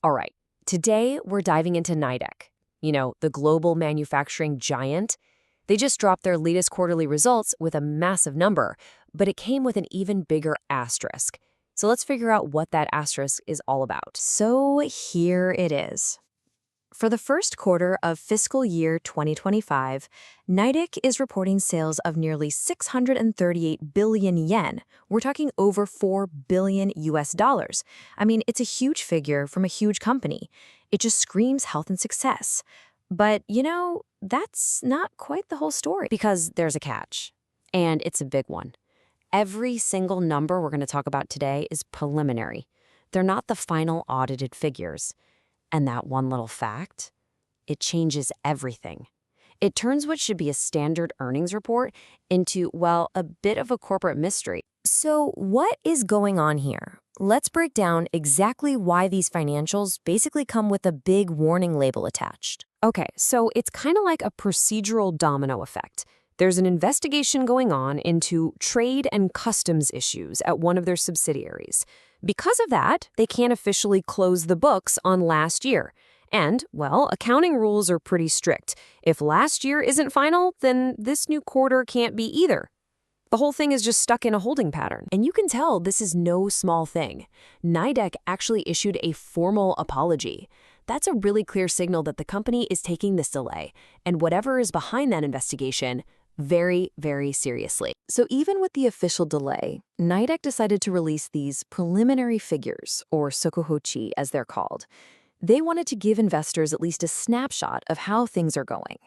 All right, today we're diving into Nidec, the global manufacturing giant. They just dropped their latest quarterly results with a massive number, but it came with an even bigger asterisk. So let's figure out what that asterisk is all about. So here it is. For the first quarter of fiscal year 2025, Nidec is reporting sales of nearly 638 billion yen. We're talking over 4 billion US dollars. I mean, it's a huge figure from a huge company. It just screams health and success. But, that's not quite the whole story. Because there's a catch. And it's a big one. Every single number we're going to talk about today is preliminary. They're not the final audited figures. And that one little fact, it changes everything. It turns what should be a standard earnings report into, well, a bit of a corporate mystery. So what is going on here? Let's break down exactly why these financials basically come with a big warning label attached. Okay, so it's kind of like a procedural domino effect. There's an investigation going on into trade and customs issues at one of their subsidiaries. Because of that, they can't officially close the books on last year. And, well, accounting rules are pretty strict. If last year isn't final, then this new quarter can't be either. The whole thing is just stuck in a holding pattern. And you can tell this is no small thing. Nidec actually issued a formal apology. That's a really clear signal that the company is taking this delay, and whatever is behind that investigation, very, very seriously. So even with the official delay, Nidec decided to release these preliminary figures, or sokuhochi as they're called. They wanted to give investors at least a snapshot of how things are going.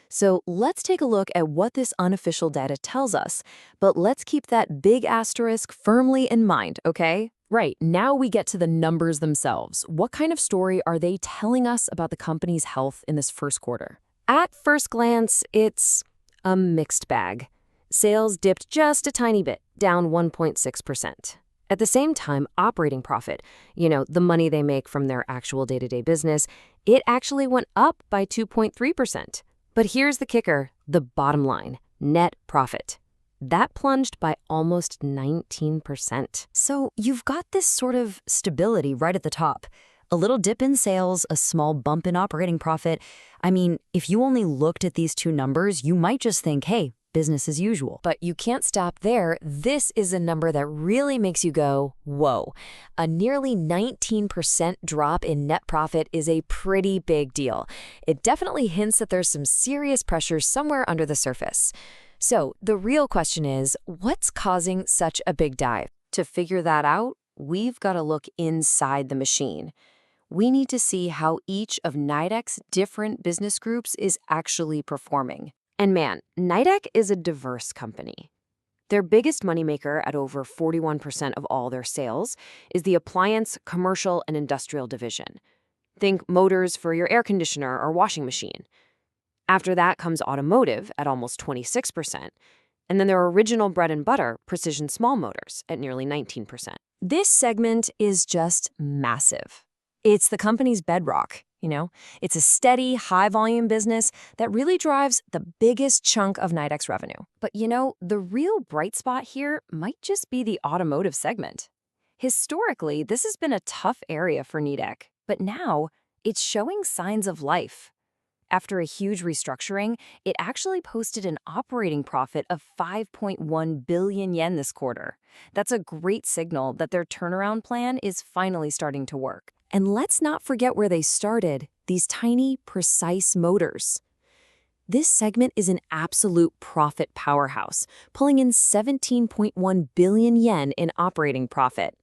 So let's take a look at what this unofficial data tells us, but let's keep that big asterisk firmly in mind, okay? Right, now we get to the numbers themselves. What kind of story are they telling us about the company's health in this first quarter? At first glance, it's a mixed bag. Sales dipped just a tiny bit, down 1.6%. At the same time, operating profit, the money they make from their actual day-to-day business, it actually went up by 2.3%. But here's the kicker, the bottom line, net profit. That plunged by almost 19%. So you've got this sort of stability right at the top. A little dip in sales, a small bump in operating profit. I mean, if you only looked at these two numbers, you might just think, hey, business as usual. But you can't stop there. This is a number that really makes you go, whoa. A nearly 19% drop in net profit is a pretty big deal. It definitely hints that there's some serious pressure somewhere under the surface. So the real question is, what's causing such a big dive? To figure that out, we've got to look inside the machine. We need to see how each of Nidec's different business groups is actually performing. And man, Nidec is a diverse company. Their biggest moneymaker at over 41% of all their sales is the appliance, commercial, and industrial division. Think motors for your air conditioner or washing machine. After that comes automotive at almost 26%, and then their original bread and butter, precision small motors, at nearly 19%. This segment is just massive. It's the company's bedrock, It's a steady, high-volume business that really drives the biggest chunk of Nidec's revenue. But the real bright spot here might just be the automotive segment. Historically, this has been a tough area for Nidec, but now it's showing signs of life. After a huge restructuring, it actually posted an operating profit of 5.1 billion yen this quarter. That's a great signal that their turnaround plan is finally starting to work. And let's not forget where they started, these tiny, precise motors. This segment is an absolute profit powerhouse, pulling in 17.1 billion yen in operating profit.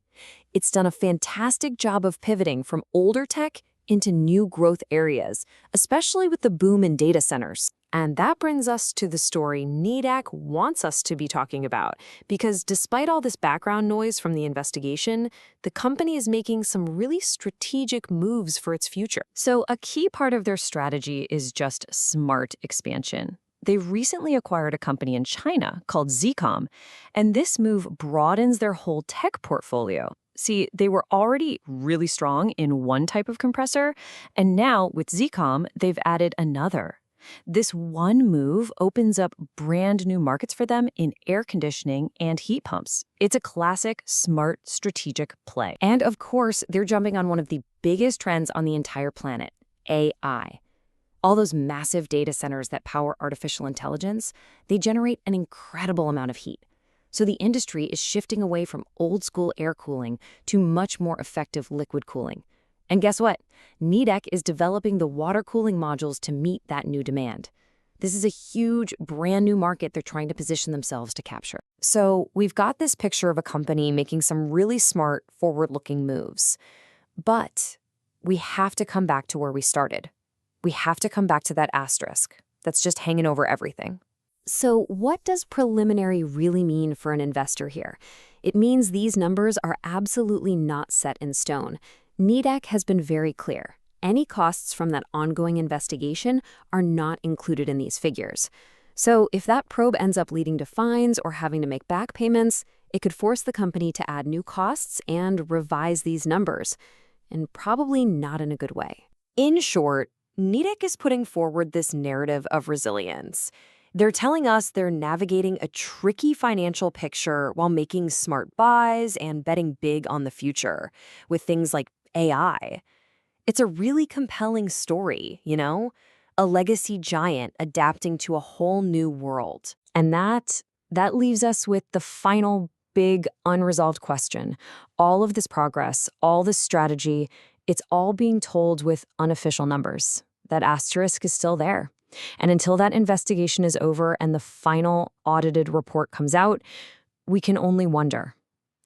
It's done a fantastic job of pivoting from older tech into new growth areas, especially with the boom in data centers. And that brings us to the story Nidec wants us to be talking about, because despite all this background noise from the investigation, the company is making some really strategic moves for its future. So a key part of their strategy is just smart expansion. They recently acquired a company in China called Zcom, and this move broadens their whole tech portfolio. See, they were already really strong in one type of compressor, and now with Zcom, they've added another. This one move opens up brand new markets for them in air conditioning and heat pumps. It's a classic, smart, strategic play. And of course, they're jumping on one of the biggest trends on the entire planet, AI. All those massive data centers that power artificial intelligence, they generate an incredible amount of heat. So the industry is shifting away from old-school air cooling to much more effective liquid cooling. And guess what? Nidec is developing the water cooling modules to meet that new demand. This is a huge, brand new market they're trying to position themselves to capture. So we've got this picture of a company making some really smart, forward-looking moves. But we have to come back to where we started. We have to come back to that asterisk that's just hanging over everything. So what does preliminary really mean for an investor here? It means these numbers are absolutely not set in stone. Nidec has been very clear. Any costs from that ongoing investigation are not included in these figures. So if that probe ends up leading to fines or having to make back payments, it could force the company to add new costs and revise these numbers, and probably not in a good way. In short, Nidec is putting forward this narrative of resilience. They're telling us they're navigating a tricky financial picture while making smart buys and betting big on the future with things like AI. It's a really compelling story, you know? A legacy giant adapting to a whole new world. And that leaves us with the final big unresolved question. All of this progress, all this strategy, it's all being told with unofficial numbers. That asterisk is still there. And until that investigation is over and the final audited report comes out, we can only wonder.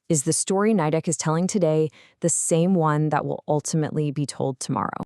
Is the story Nidec is telling today the same one that will ultimately be told tomorrow?